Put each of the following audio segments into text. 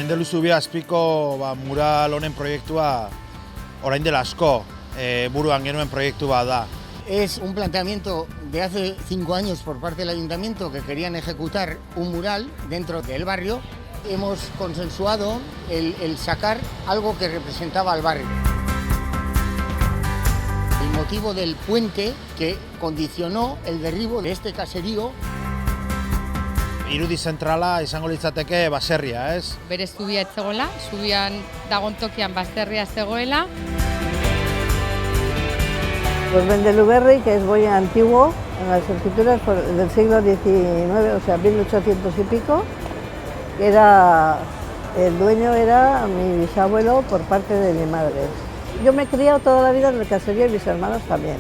Mendeluzu Azpiko mural honen proiektua orain dela asko buruan genuen proiektu bat da. Es un planteamiento de hace 5 años por parte del ayuntamiento que querían ejecutar un mural dentro del barrio. Hemos consensuado el sacar algo que representaba al barrio. El motivo del puente que condicionó el derribo de este caserío. Irudi zentrala izango litzateke baserria, ez? Berez zubia ez zegoela, zubian dagon tokian baserria zegoela. Pues Mendeluberri, que es muy antiguo, en las escrituras del siglo XIX, o sea, 1800 y pico, el dueño era mi bisabuelo por parte de mi madre. Yo me he criado toda la vida en el caserío y mis hermanos también.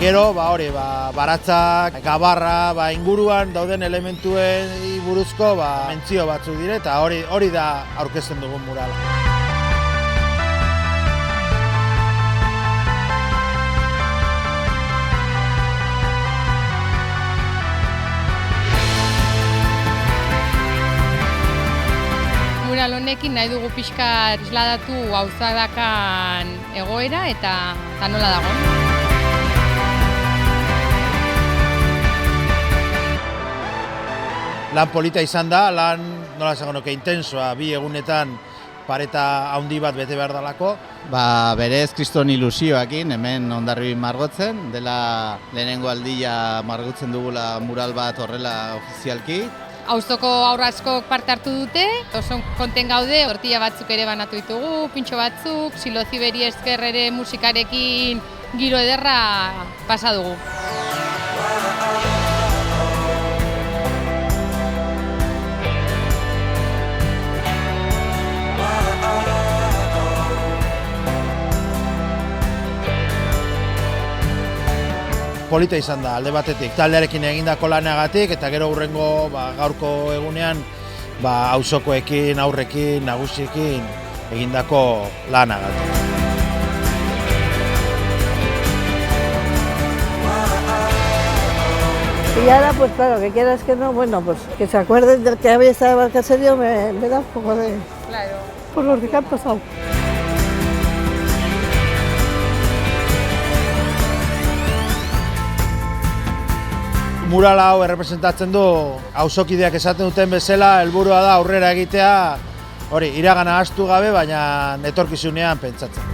Gero, baratzak, gabarra, inguruan dauden elementuen buruzko mentzio batzuk dire, eta hori da aurkezten dugun murala. Mural honekin nahi dugu pixka isladatu auzadakan egoera eta nola dago. Lan polita izan da, lan nola esango nuke intensoa, 2 egunetan pareta handi bat bete behar dalako. Berez kriston ilusioakin hemen Hondarribin margotzen, dela lehenengo aldia margotzen dugula mural bat horrela ofizialki. Auzoko haur askok parte hartu dute, oso konten gaude, tortilla batzuk ere banatu ditugu, pintxo batzuk, Silozi Beri esker ere musikarekin giro ederra pasa dugu. Polita izan da, alde batetik, taldearekin egindako lanagatik, eta gero hurrengo gaurko egunean auzokoekin, aurrekin, nagusiekin egindako lanagatik. Y ahora, pues claro, que quieras que no, bueno, pues que se acuerden del que había estado en el caserío me da un poco de... Claro. Por lo que han pasado. Mural hau errepresentatzen du auzokideak esaten duten bezala, helburua da aurrera egitea, iragana ahaztu gabe, baina etorkizunean pentsatzen.